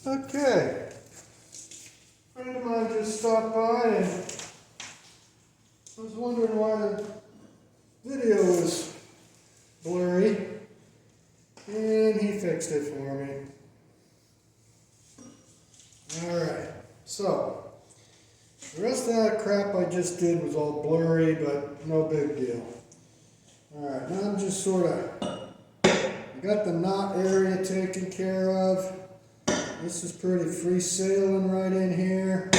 Okay. A friend of mine just stopped by and I was wondering why the video was blurry, and he fixed it for me. Alright, so the rest of that crap I just did was all blurry, but no big deal. Alright, now I'm just I got the knot area taken care of. This is pretty free sailing right in here.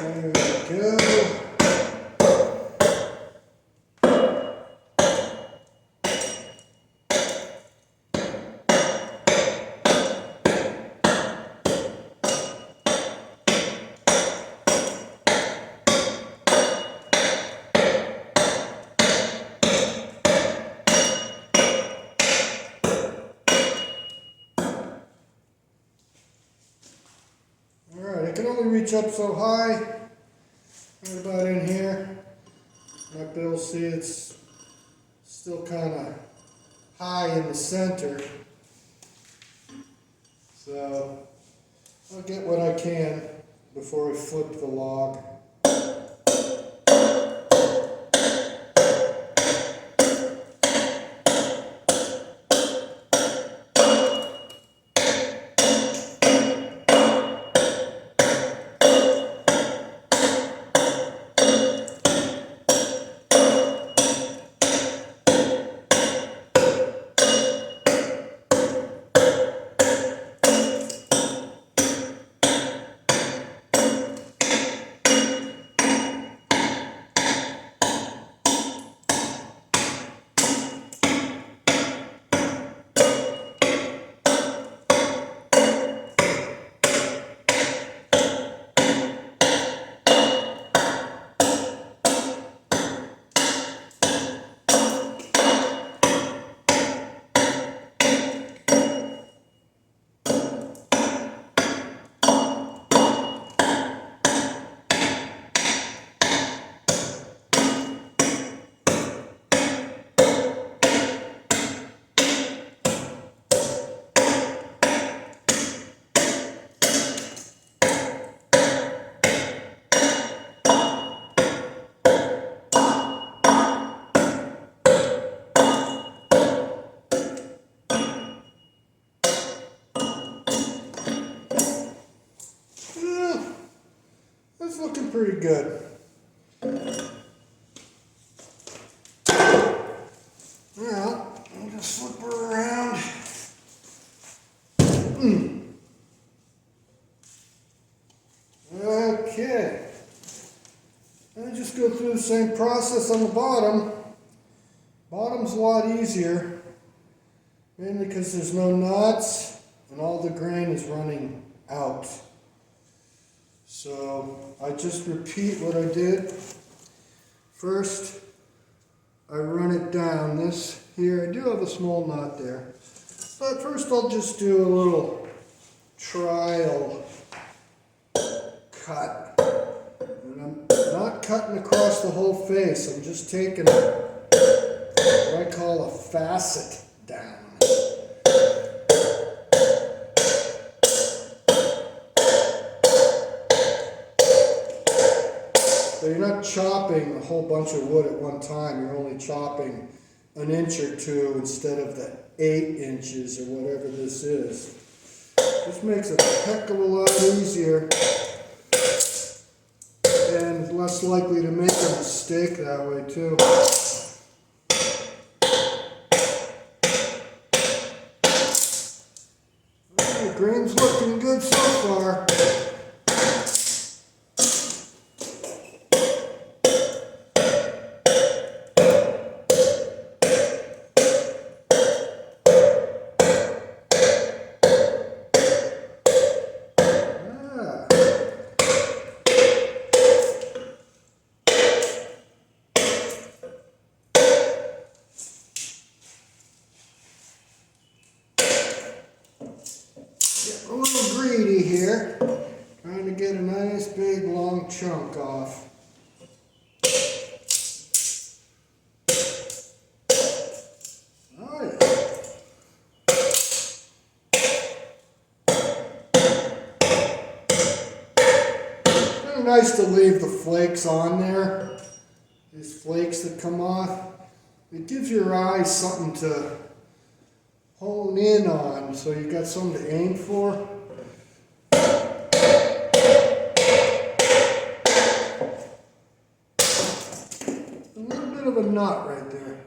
There we go. Alright, I can only reach up so high. Right about in here. Like you'll see, it's still kind of high in the center. So I'll get what I can before I flip the log. That's looking pretty good. Now, I'm just flip her around. Okay. I just go through the same process on the bottom. Bottom's a lot easier, mainly because there's no knots and all the grain is running out. So I just repeat what I did. First, I run it down. This here, I do have a small knot there. But first I'll just do a little trial cut. And I'm not cutting across the whole face. I'm just taking what I call a facet down. So you're not chopping a whole bunch of wood at one time. You're only chopping an inch or two instead of the 8 inches or whatever this is. This makes it a heck of a lot easier and less likely to make a mistake that way too. The grain's looking good so far. get a nice big long chunk off. Oh yeah. Kind of nice to leave the flakes on there. These flakes that come off. It gives your eyes something to hone in on, so you got something to aim for. A little bit of a knot right there.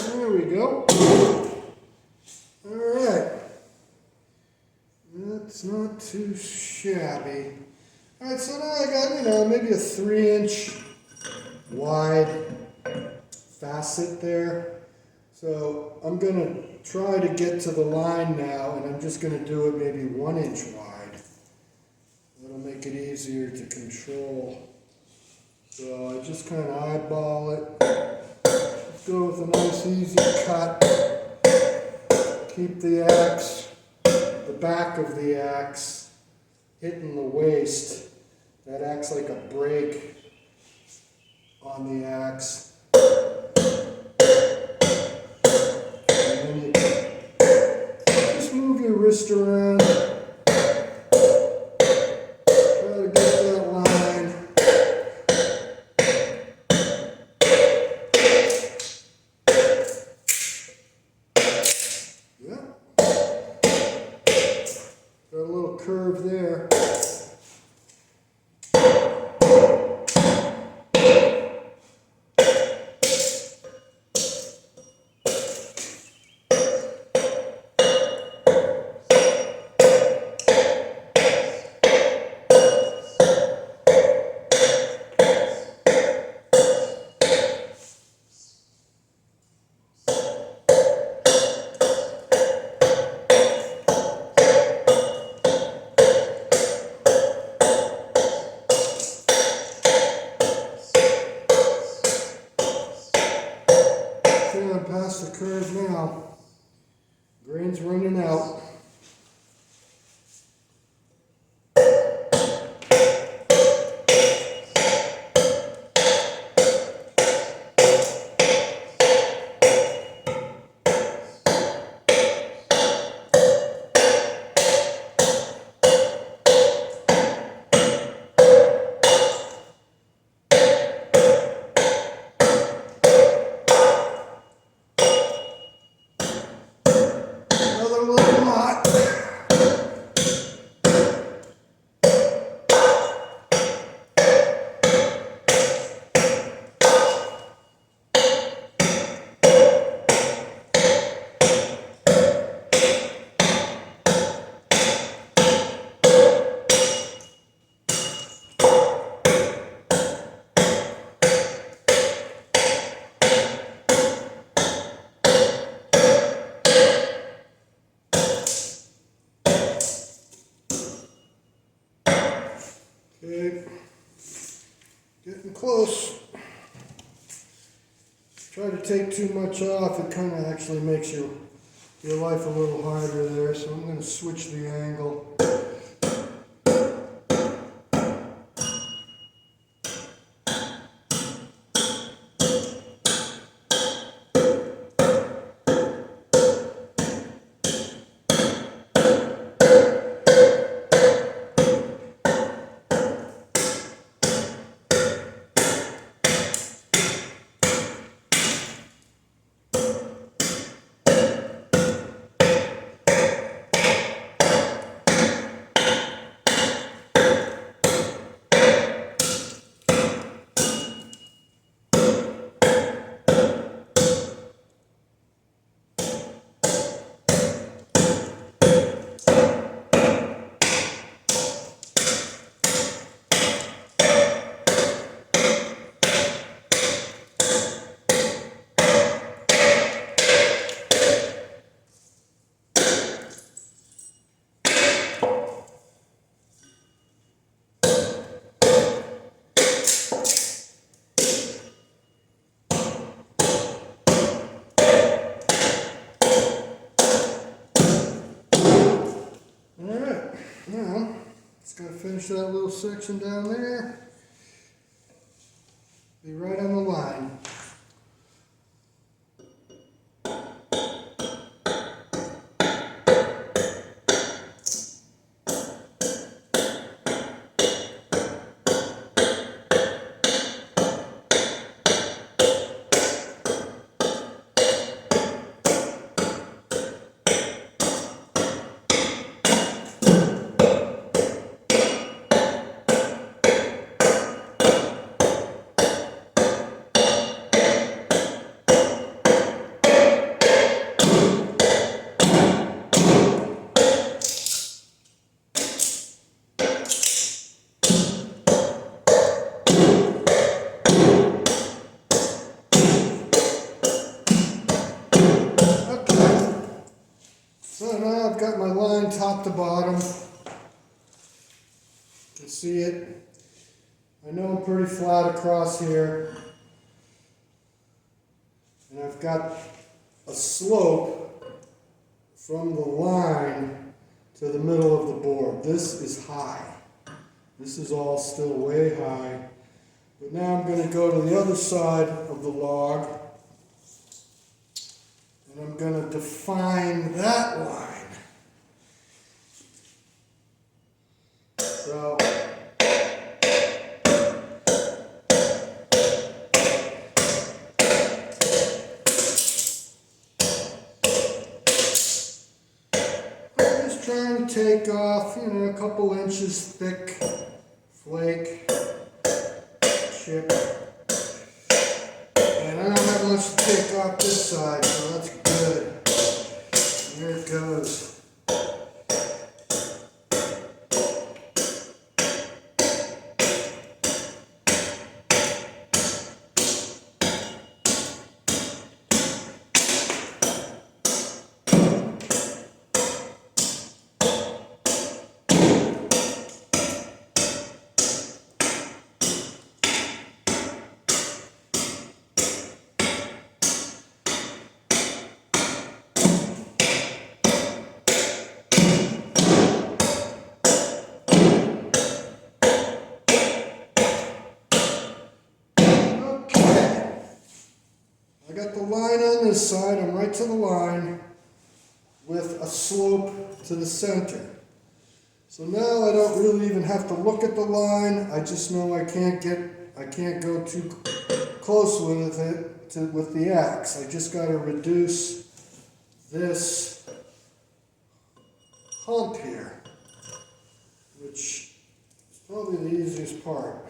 There we go. Alright. That's not too shabby. Alright, so now I got, maybe a 3-inch wide facet there. So I'm going to try to get to the line now, and I'm just going to do it maybe 1 inch wide. That'll make it easier to control. So I just kind of eyeball it. Go with a nice easy cut. Keep the axe, the back of the axe, hitting the waste. That acts like a brake on the axe. And then you just move your wrist around. Try to get that line. Got a little curve there. I'm past the curve now. Grain's running out. Okay, getting close. Try to take too much off, it kind of actually makes your life a little harder there, so I'm going to switch the angle. finish that little section down there. Be right on the line. So now I've got my line top to bottom. You can see it. I know I'm pretty flat across here. And I've got a slope from the line to the middle of the board. This is high. This is all still way high. But now I'm going to go to the other side of the log. And I'm going to define that line. So, I'm just trying to take off, a couple inches thick flake, chip. And I don't have much to take off this side, so that's good. Here it goes. I got the line on this side, I'm right to the line with a slope to the center. So now I don't really even have to look at the line, I just know I can't go too close with it with the axe. I just got to reduce this hump here, which is probably the easiest part.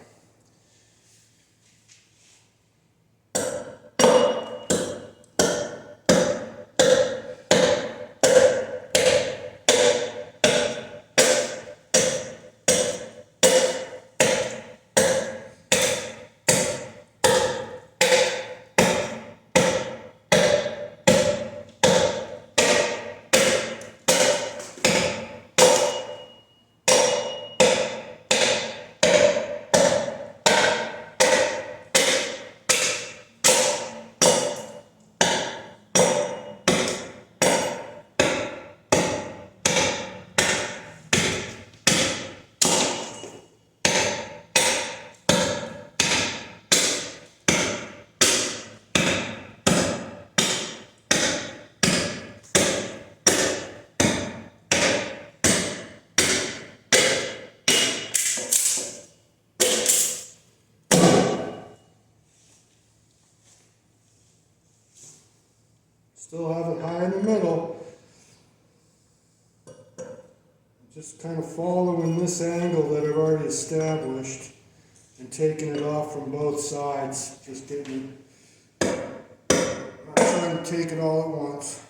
Still have it high in the middle. Just kind of following this angle that I've already established and taking it off from both sides. Just getting it, not trying to take it all at once.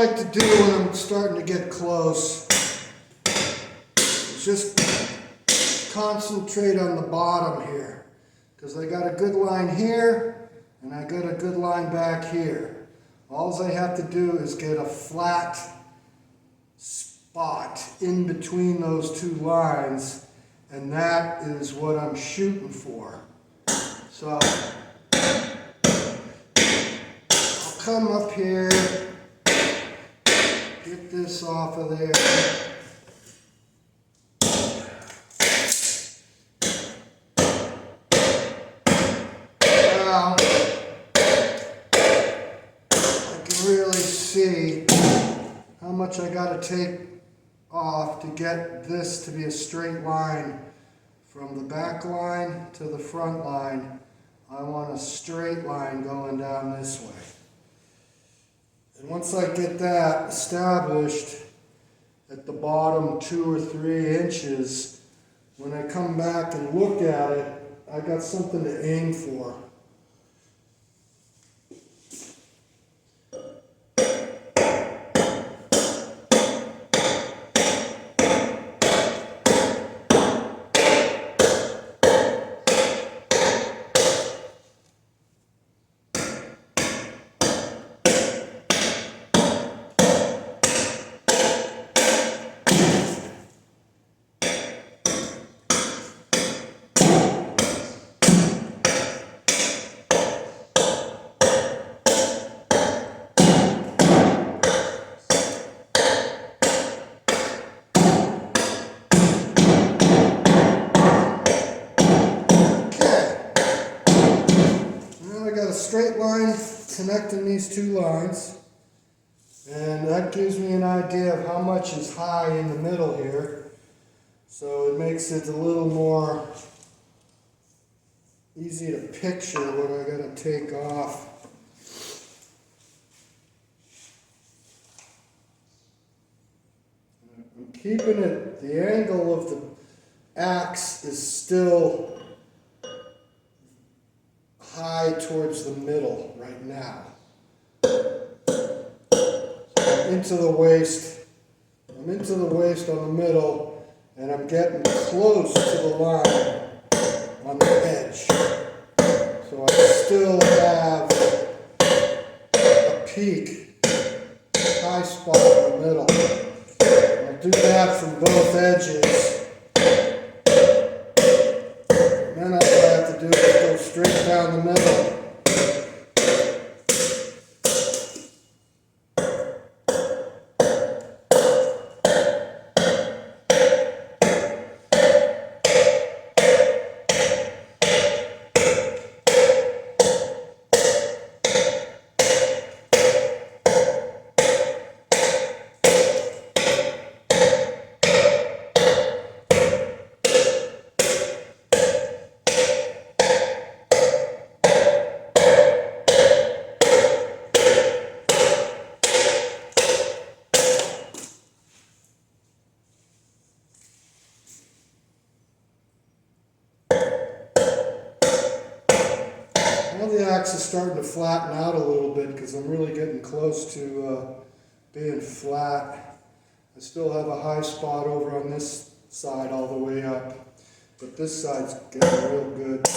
like to do when I'm starting to get close is just concentrate on the bottom here, because I got a good line here and I got a good line back here. All I have to do is get a flat spot in between those two lines, and that is what I'm shooting for. So I'll come up here, get this off of there. Now I can really see how much I got to take off to get this to be a straight line from the back line to the front line. I want a straight line going down this way. And once I get that established at the bottom 2 or 3 inches, when I come back and look at it, I got something to aim for. Straight line connecting these two lines, and that gives me an idea of how much is high in the middle here, so it makes it a little more easy to picture what I got to take off. I'm keeping it, the angle of the axe is still high towards the middle right now. I'm into the waist. I'm into the waist on the middle, and I'm getting close to the line on the edge. So I still have a peak, high spot in the middle. I'll do that from both edges. Then all I have to do is go straight down the middle. Now the axe is starting to flatten out a little bit because I'm really getting close to being flat. I still have a high spot over on this side all the way up, but this side's getting real good.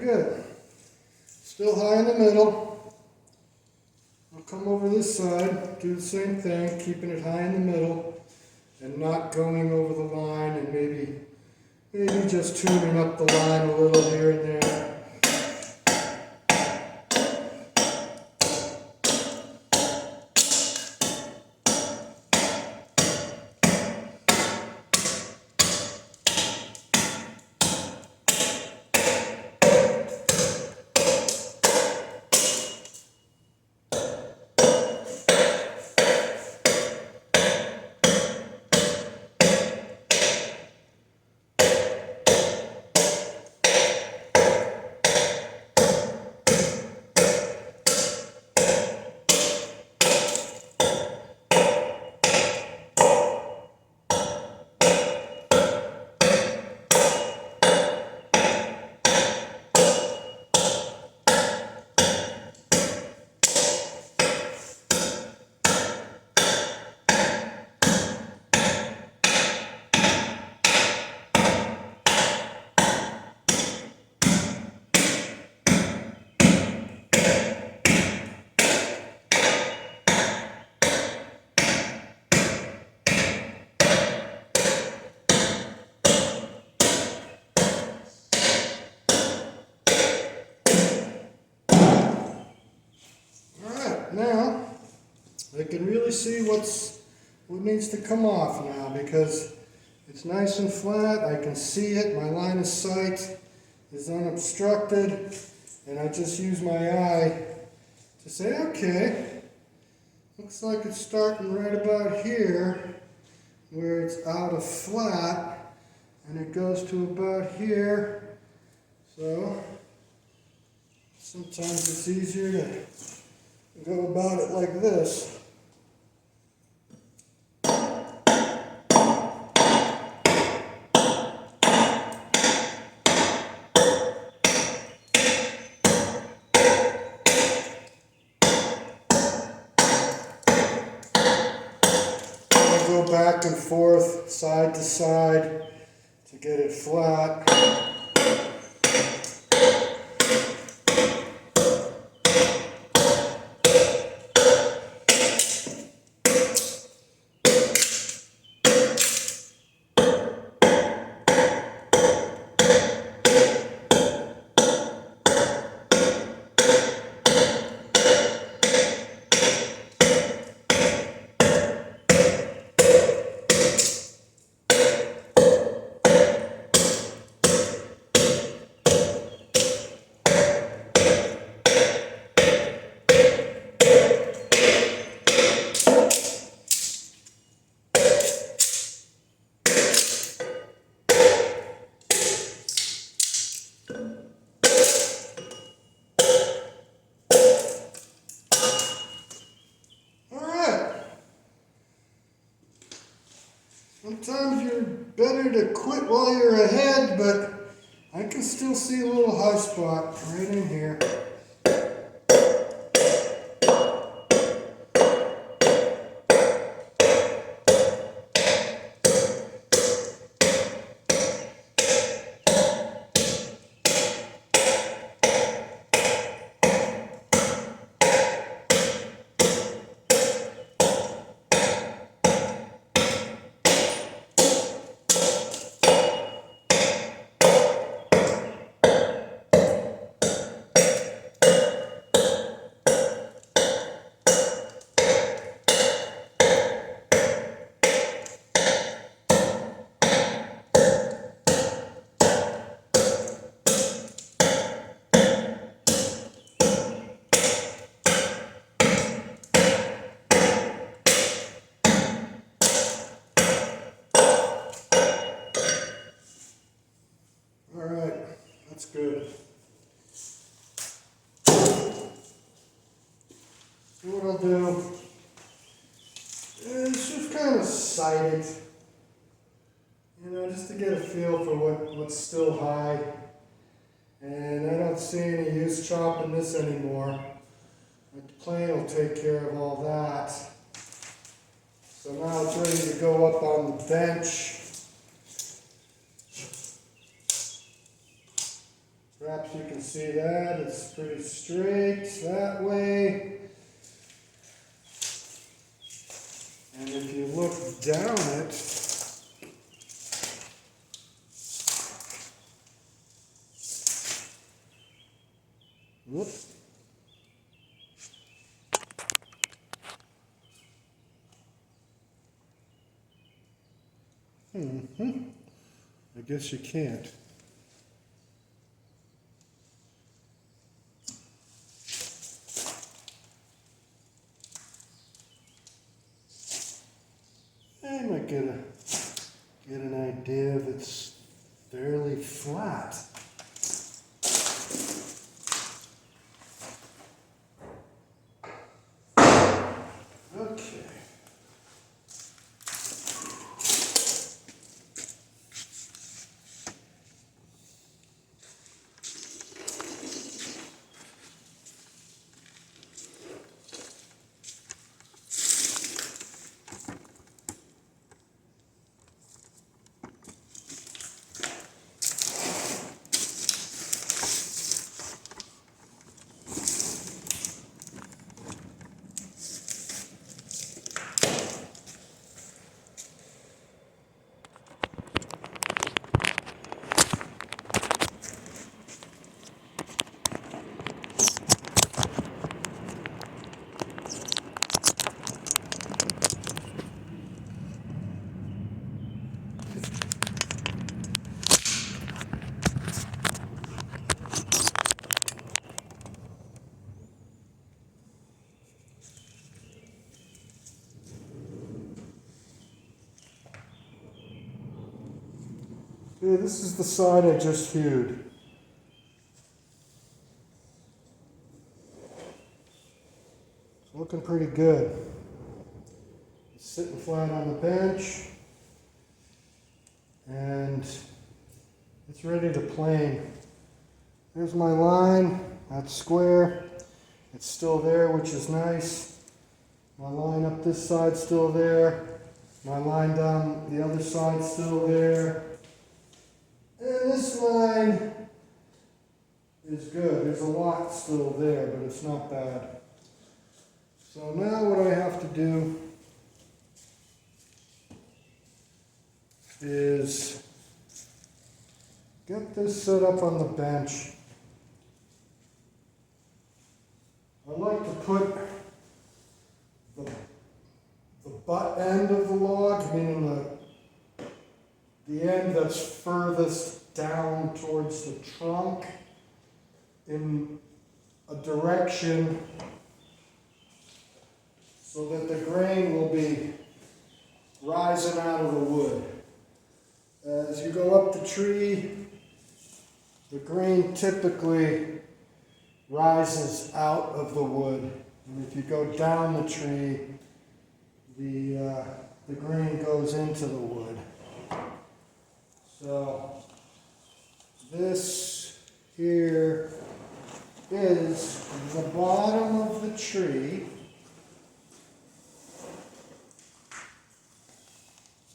good. Still high in the middle. I'll come over this side, do the same thing, keeping it high in the middle and not going over the line, and maybe just tuning up the line a little here and there. Now, I can really see what needs to come off now, because it's nice and flat. I can see it. My line of sight is unobstructed, and I just use my eye to say, okay, looks like it's starting right about here where it's out of flat, and it goes to about here. So sometimes it's easier to go about it like this. I go back and forth, side to side, to get it flat. Sometimes you're better to quit while you're ahead, but I can still see a little high spot right in here. That's good. So what I'll do is just kind of sight it, just to get a feel for what's still high. And I don't see any use chopping this anymore. The plane will take care of all that. So now it's ready to go up on the bench. Perhaps you can see that, it's pretty straight that way. And if you look down it, whoop. I guess you can't. I might get an idea if it's fairly flat. Okay. Okay, this is the side I just hewed. It's looking pretty good. It's sitting flat on the bench, and it's ready to plane. There's my line, that's square. It's still there, which is nice. My line up this side's still there. My line down the other side's still there. And this line is good. There's a lot still there, but it's not bad. So now what I have to do is get this set up on the bench. I like to put the butt end of the log, meaning the end that's furthest down towards the trunk, in a direction so that the grain will be rising out of the wood. As you go up the tree, the grain typically rises out of the wood. And if you go down the tree, the grain goes into the wood. So this here is the bottom of the tree,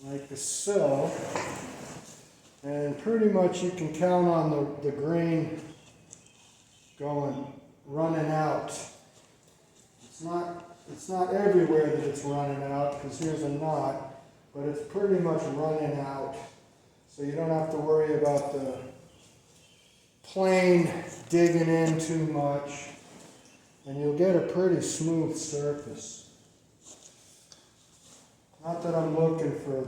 like so, and pretty much you can count on the grain running out. It's not everywhere that it's running out, because here's a knot, but it's pretty much running out. So you don't have to worry about the plane digging in too much, and you'll get a pretty smooth surface. Not that I'm looking for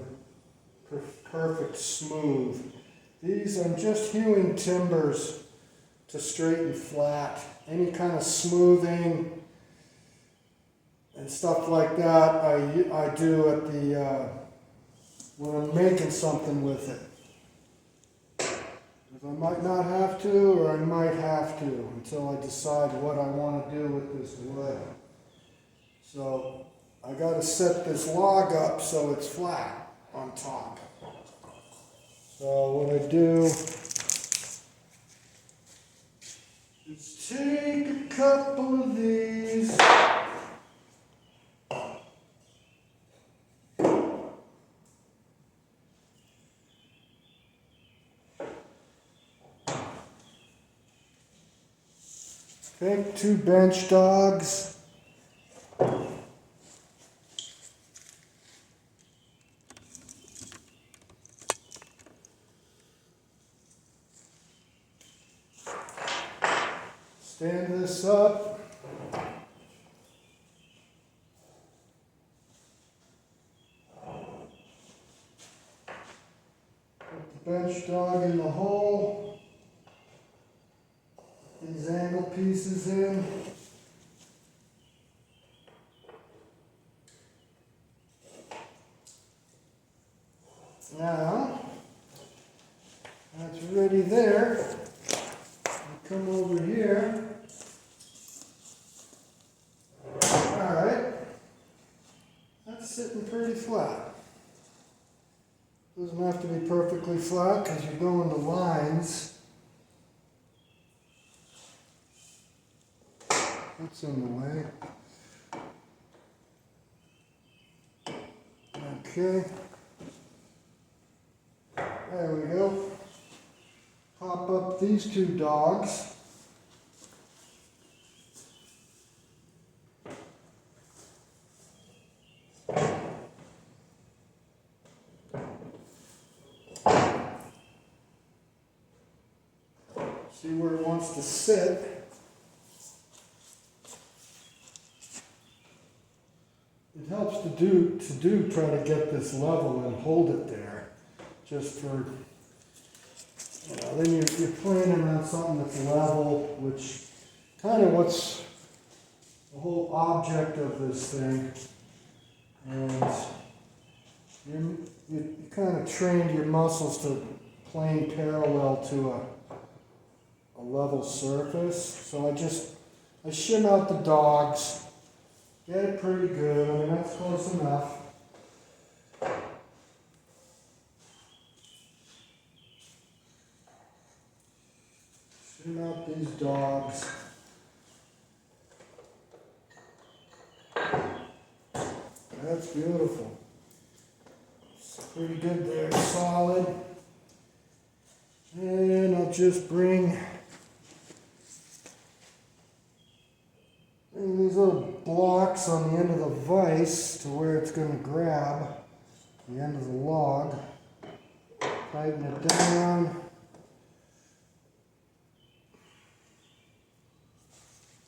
perfect smooth. I'm just hewing timbers to straighten flat. Any kind of smoothing and stuff like that I do at the when I'm making something with it. I might not have to, or I might have to, until I decide what I want to do with this wood. So I got to set this log up so it's flat on top. So what I do is take a couple of these. Take 2 bench dogs. Stand this up. Put the bench dog in the hole. These angle pieces in. Now, that's ready there. I'll come over here. Alright. That's sitting pretty flat. Doesn't have to be perfectly flat because you're going to lines. That's in the way. Okay. There we go. Pop up these 2 dogs. See where it wants to sit. It helps to try to get this level and hold it there. Just for, then you're planning on something that's level, which kind of what's the whole object of this thing. And you kind of trained your muscles to plane parallel to a level surface. So I shim out the dogs, get it pretty good. I mean, that's close enough. Shim out these dogs. That's beautiful. It's pretty good there, solid. And I'll just bring these little blocks on the end of the vise to where it's going to grab the end of the log. Tighten it down.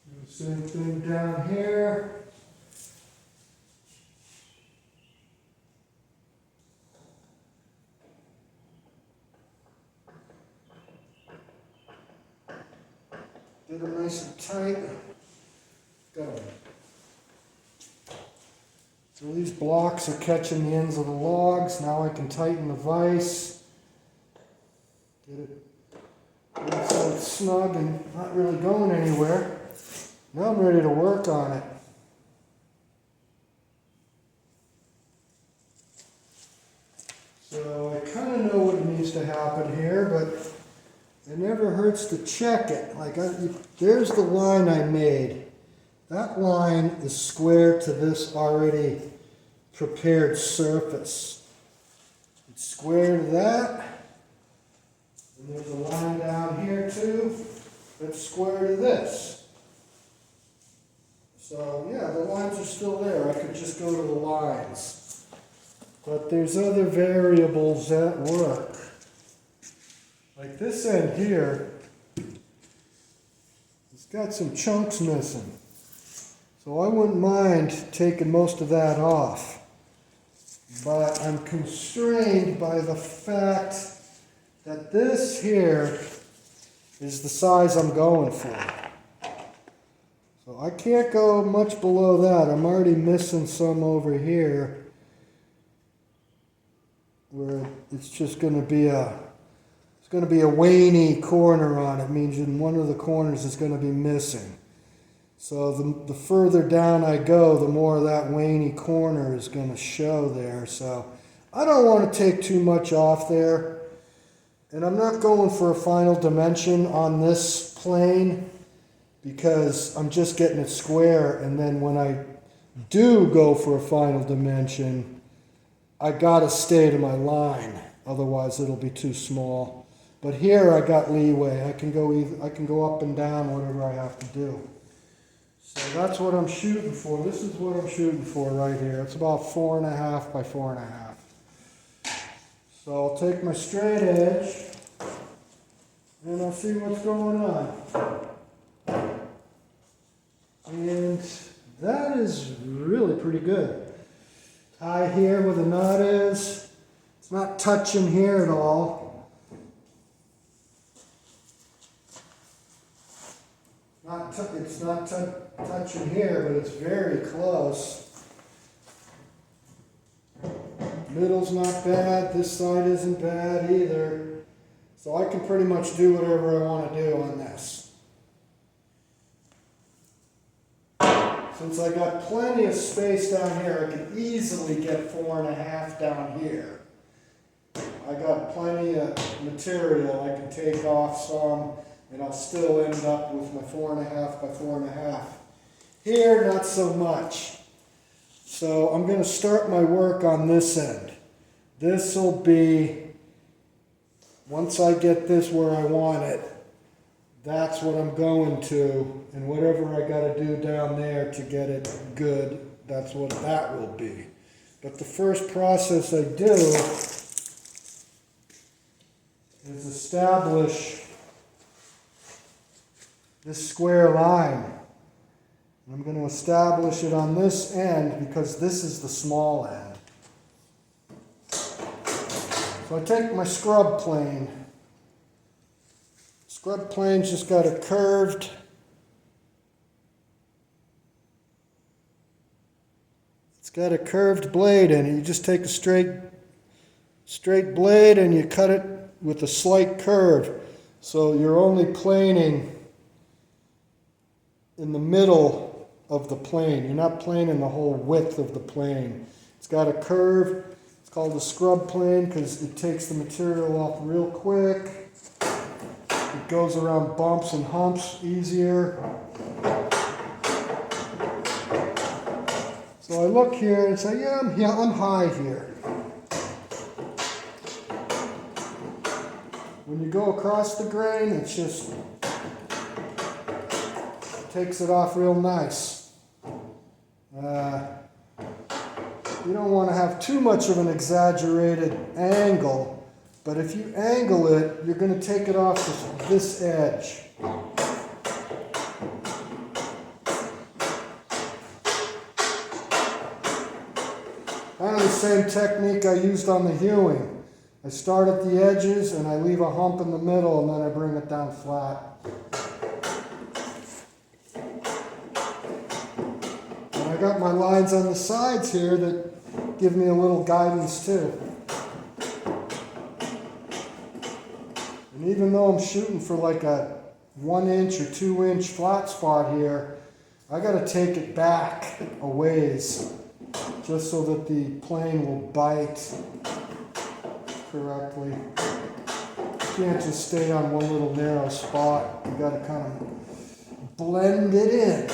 Do the same thing down here. Get it nice and tight. Go. So these blocks are catching the ends of the logs. Now I can tighten the vise. Get it so it's snug and not really going anywhere. Now I'm ready to work on it. So I kind of know what needs to happen here, but it never hurts to check it. There's the line I made. That line is square to this already prepared surface. It's square to that. And there's a line down here too that's square to this. So yeah, the lines are still there. I could just go to the lines. But there's other variables at work. Like this end here, it's got some chunks missing. So I wouldn't mind taking most of that off. But I'm constrained by the fact that this here is the size I'm going for. So I can't go much below that. I'm already missing some over here where it's just going to be a waney corner on it. It means in one of the corners is going to be missing. So the further down I go, the more of that waney corner is going to show there. So I don't want to take too much off there. And I'm not going for a final dimension on this plane because I'm just getting it square. And then when I do go for a final dimension, I got to stay to my line. Otherwise it'll be too small. But here I got leeway. I can go up and down, whatever I have to do. So that's what I'm shooting for. This is what I'm shooting for right here. It's about 4.5 by 4.5. So I'll take my straight edge and I'll see what's going on. And that is really pretty good. Tie here where the knot is. It's not touching here at all. It's not touching here, but it's very close. Middle's not bad. This side isn't bad either. So I can pretty much do whatever I want to do on this. Since I got plenty of space down here, I can easily get 4.5 down here. I got plenty of material. I can take off some and I'll still end up with my 4.5 by 4.5. Here, not so much. So I'm going to start my work on this end. This will be, once I get this where I want it, that's what I'm going to, and whatever I got to do down there to get it good, that's what that will be. But the first process I do is establish this square line. And I'm going to establish it on this end because this is the small end. So I take my scrub plane. Scrub plane's just got a curved, it's got a curved blade in it. You just take a straight blade and you cut it with a slight curve. So you're only planing in the middle of the plane. You're not planing the whole width of the plane. It's got a curve. It's called a scrub plane because it takes the material off real quick. It goes around bumps and humps easier. So I look here and say, yeah, I'm high here. When you go across the grain, it's just takes it off real nice. You don't want to have too much of an exaggerated angle. But if you angle it, you're going to take it off this edge. Kind of the same technique I used on the hewing. I start at the edges and I leave a hump in the middle and then I bring it down flat. And I got my lines on the sides here that give me a little guidance too. And even though I'm shooting for like a 1 inch or 2 inch flat spot here, I got to take it back a ways just so that the plane will bite correctly. You can't just stay on one little narrow spot. You got to kind of blend it in.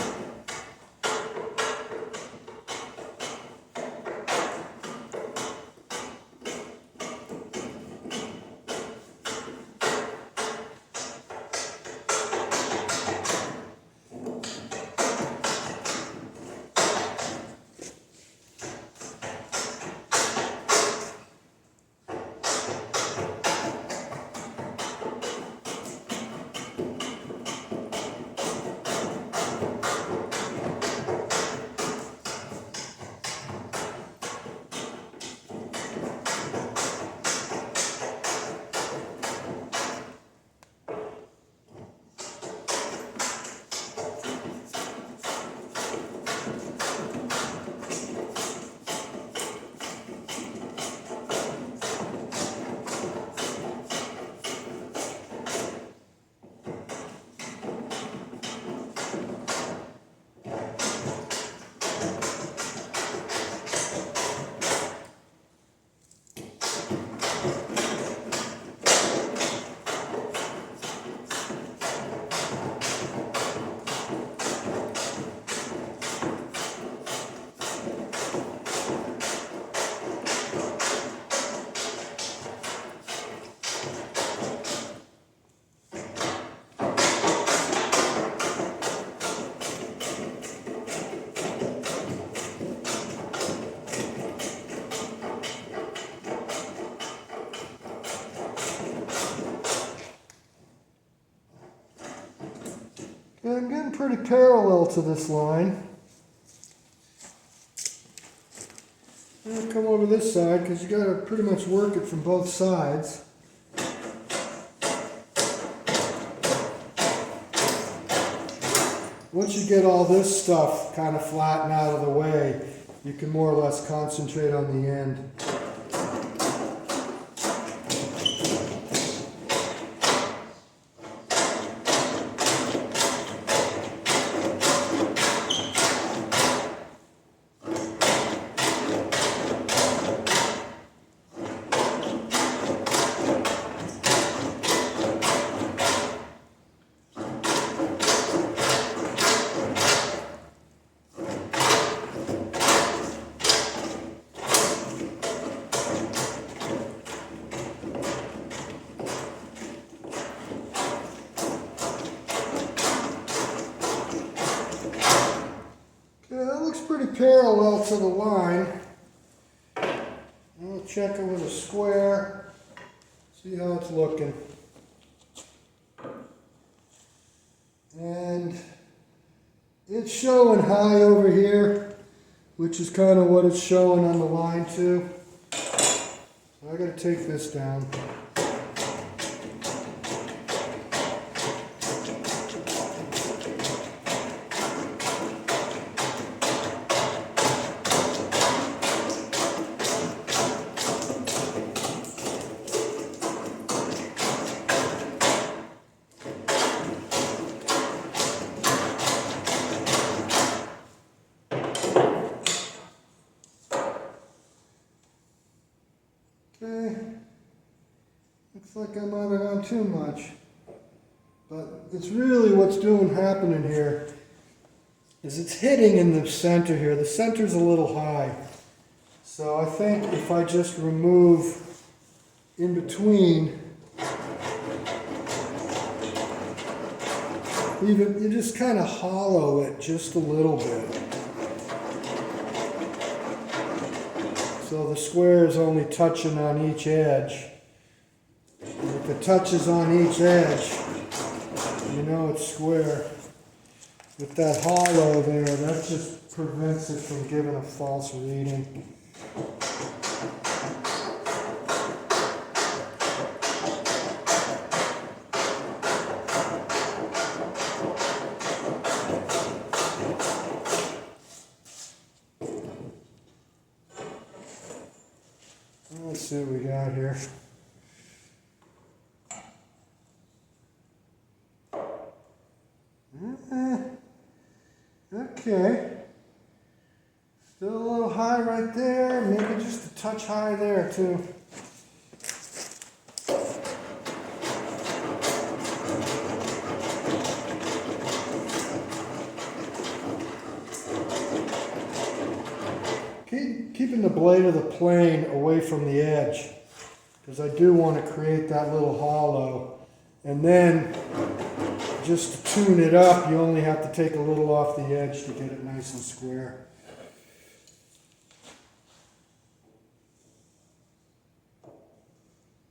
getting pretty parallel to this line. I'll come over this side because you got to pretty much work it from both sides. Once you get all this stuff kind of flattened out of the way, you can more or less concentrate on the end. Pretty parallel to the line. I'll check it with a square, see how it's looking. And it's showing high over here, which is kind of what it's showing on the line too. So I got to take this down. Okay, looks like I might have gone too much, but it's really what's happening here is it's hitting in the center here. The center's a little high, so I think if I just remove in between, you just kind of hollow it just a little bit. So the square is only touching on each edge. And if it touches on each edge, you know it's square. With that hollow there, that just prevents it from giving a false reading. Let's see what we got here. Okay. Still a little high right there. Maybe just a touch high there too. Keeping the blade of the plane away from the edge, because I do want to create that little hollow. And then just to tune it up, you only have to take a little off the edge to get it nice and square.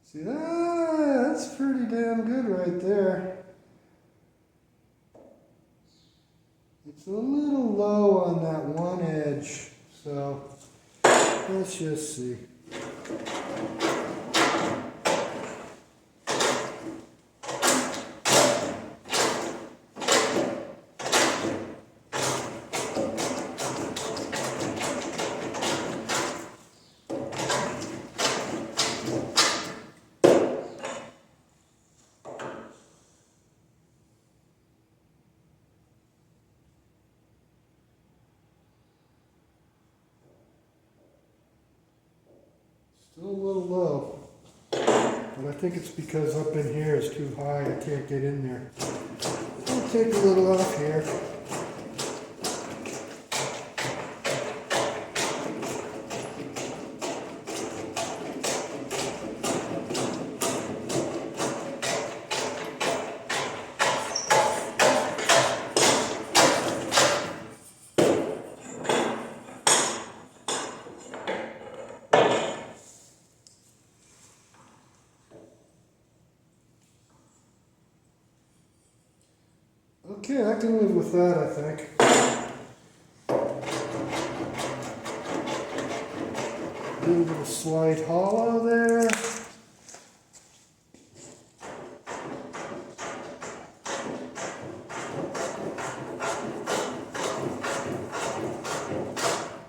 See, that's pretty damn good right there. It's a little low on that one edge, so let's just see. Still a little low, but I think it's because up in here is too high, I can't get in there. I'll take a little off here. Okay, I can live with that, I think. A little bit of slight hollow there.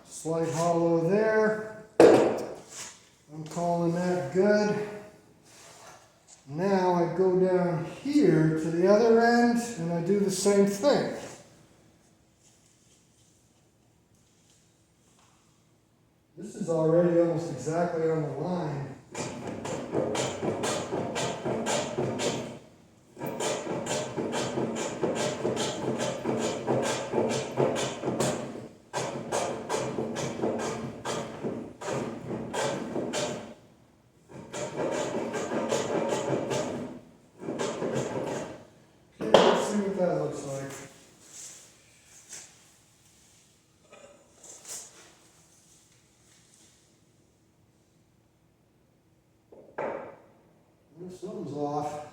Slight hollow there. I'm calling that good. Now I go down here to the other end and I do the same thing. This is already almost exactly on the line. Let's see what that looks like. Something's off.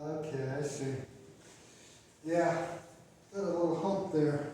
Okay, I see. Yeah, got a little hump there.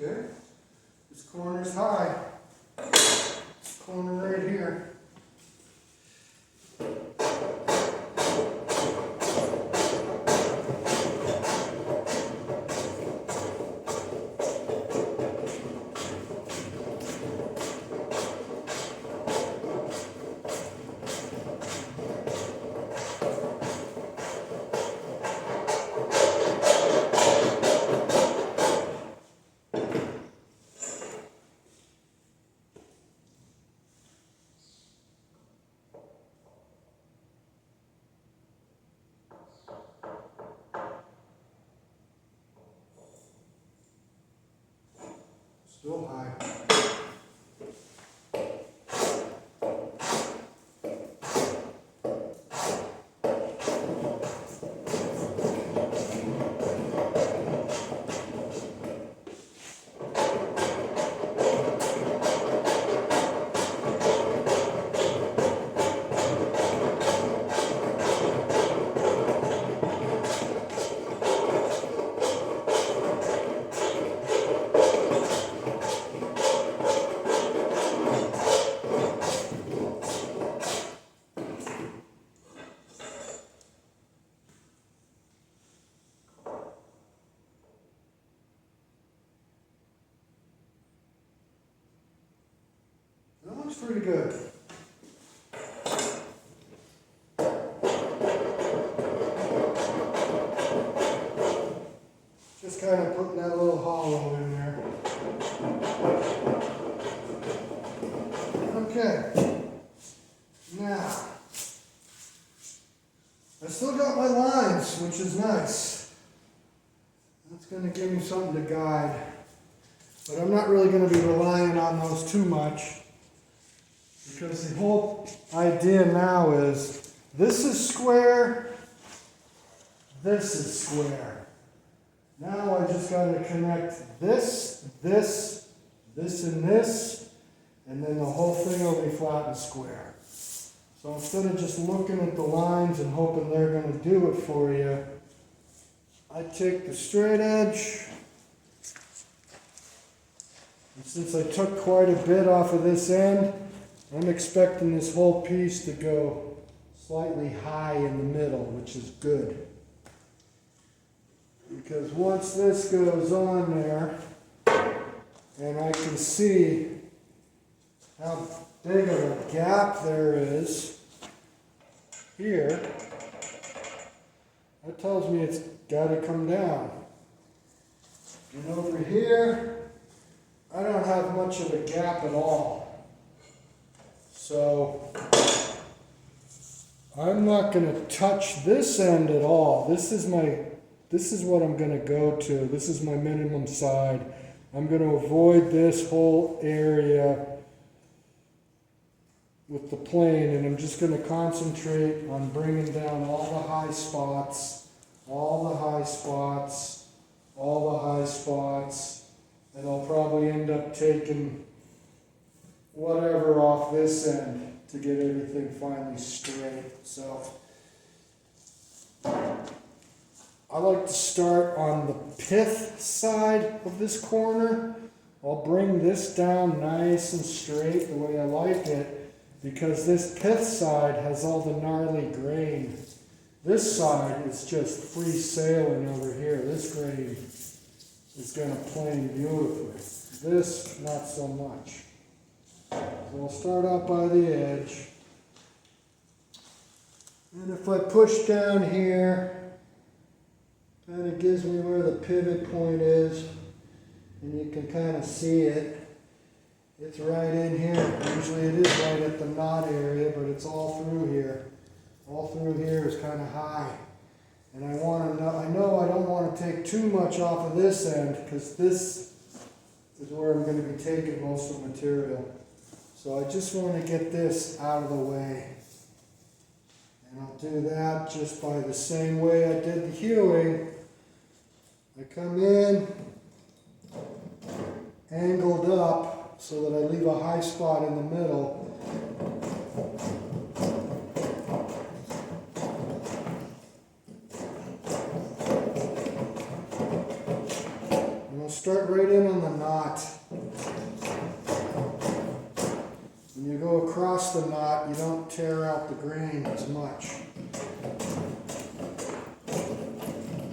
Okay, this corner's high. This corner right here. Still high. That looks pretty good. Just kind of putting that little hollow in there. Okay. Now, I still got my lines, which is nice. That's going to give me something to guide. But I'm not really going to be relying on those too much, because the whole idea now is this is square, this is square. Now I just got to connect this, this, this, and then the whole thing will be flat and square. So instead of just looking at the lines and hoping they're going to do it for you, I take the straight edge, and since I took quite a bit off of this end, I'm expecting this whole piece to go slightly high in the middle, which is good. Because once this goes on there, and I can see how big of a gap there is here, that tells me it's got to come down. And over here, I don't have much of a gap at all. So I'm not going to touch this end at all. This is what I'm going to go to. This is my minimum side. I'm going to avoid this whole area with the plane, and I'm just going to concentrate on bringing down all the high spots, all the high spots, all the high spots, and I'll probably end up taking whatever off this end to get everything finally straight. So I like to start on the pith side of this corner. I'll bring this down nice and straight the way I like it, because this pith side has all the gnarly grain. This side is just free sailing over here. This grain is going to plane beautifully. This, not so much. So I'll start out by the edge. And if I push down here, kind of gives me where the pivot point is. And you can kind of see it. It's right in here. Usually it is right at the knot area, but it's all through here. All through here is kind of high. And I know I don't want to take too much off of this end, because this is where I'm going to be taking most of the material. So I just want to get this out of the way. And I'll do that just by the same way I did the hewing. I come in, angled up, so that I leave a high spot in the middle. And I'll start right in on the knot. When you go across the knot, you don't tear out the grain as much.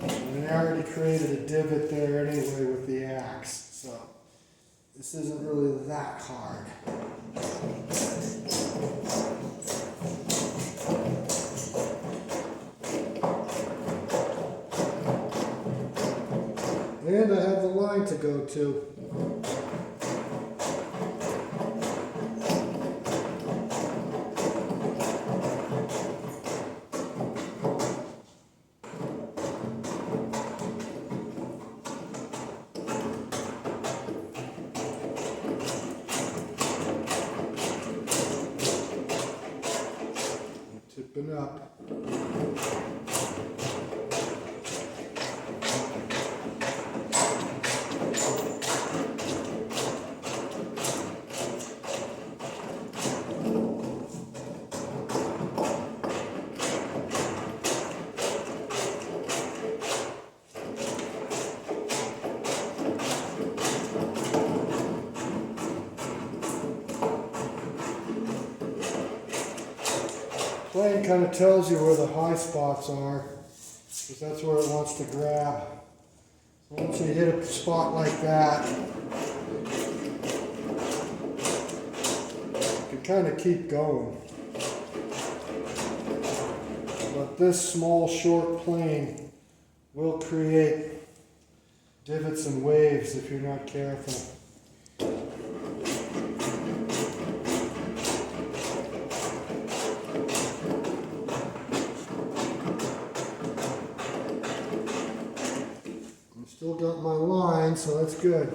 And I already created a divot there anyway with the axe, so this isn't really that hard. And I have the line to go to. Tipping up. Plane kind of tells you where the high spots are, because that's where it wants to grab. So once you hit a spot like that, you can kind of keep going. But this small, short plane will create divots and waves if you're not careful. fine, so that's good.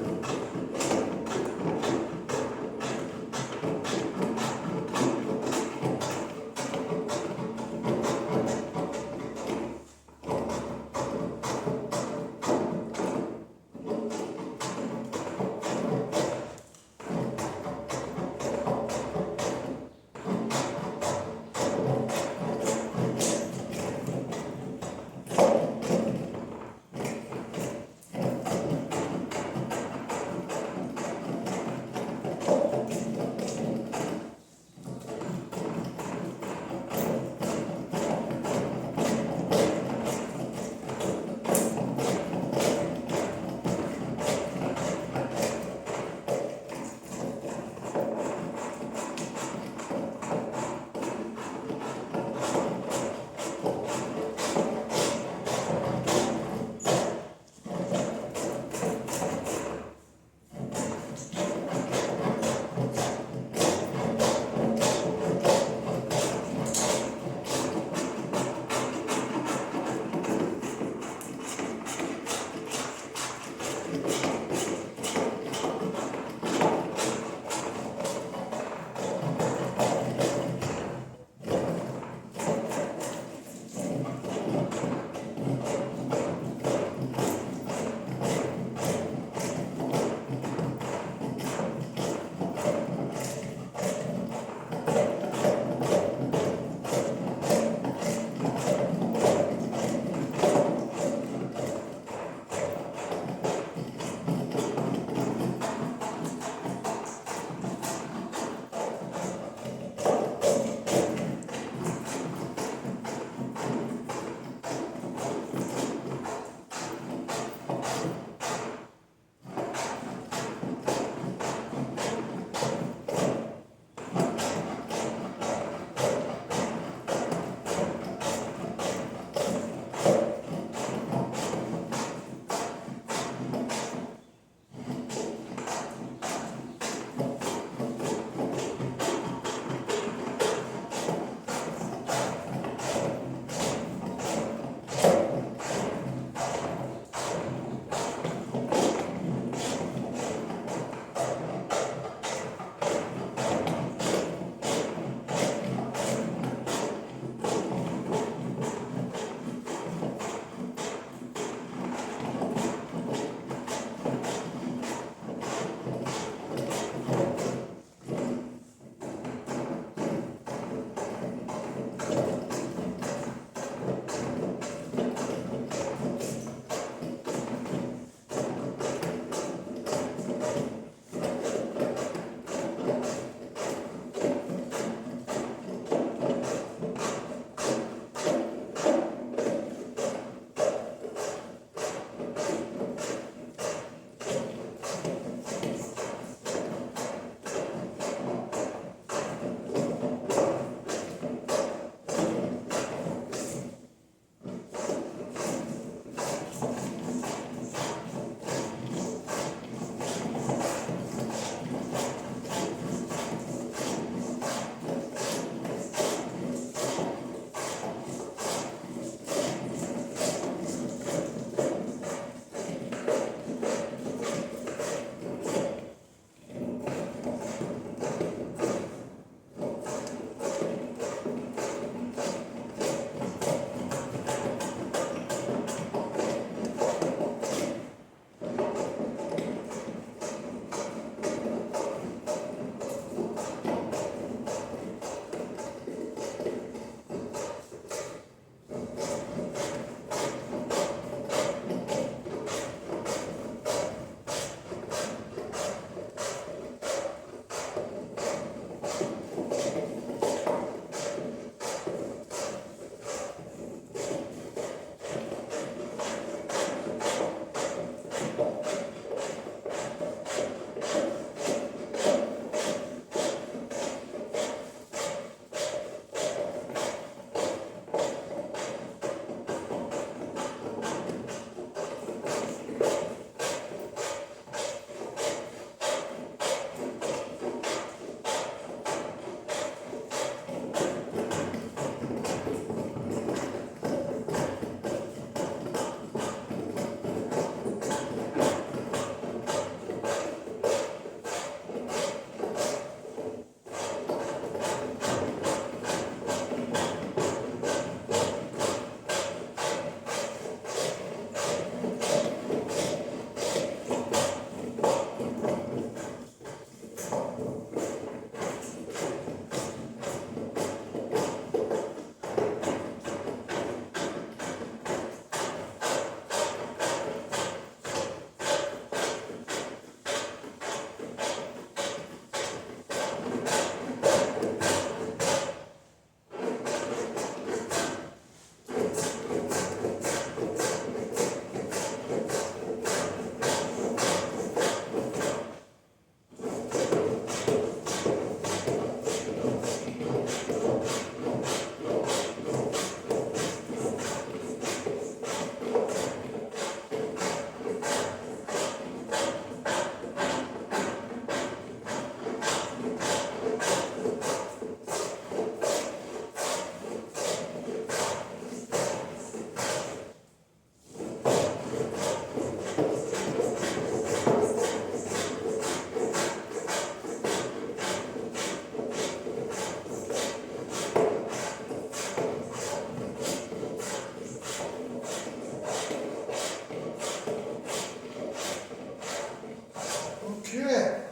Okay.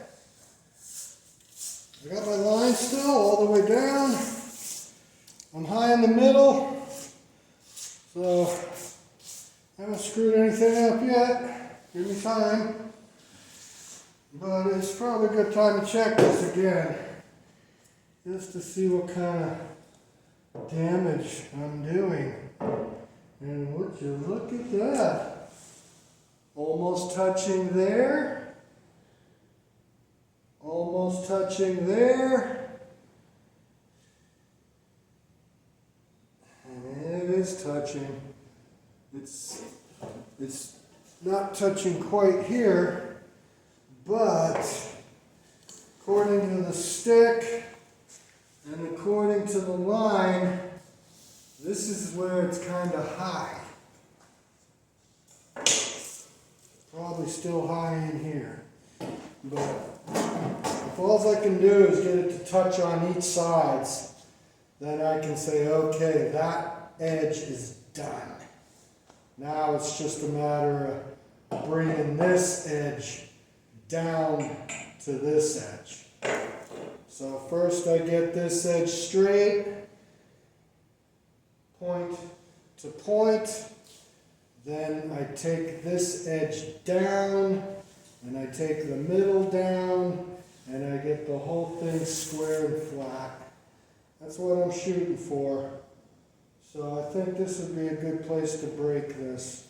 I got my line still all the way down. I'm high in the middle, so I haven't screwed anything up yet. Give me time. But it's probably a good time to check this again, just to see what kind of damage I'm doing. And would you look at that? Almost touching there. Almost touching there. And it is touching. It's not touching quite here, but according to the stick and according to the line, this is where it's kind of high. Probably still high in here. But if all I can do is get it to touch on each sides, then I can say, okay, that edge is done. Now it's just a matter of bringing this edge down to this edge. So first I get this edge straight, point to point, then I take this edge down, and I take the middle down, and I get the whole thing square and flat. That's what I'm shooting for. So I think this would be a good place to break this.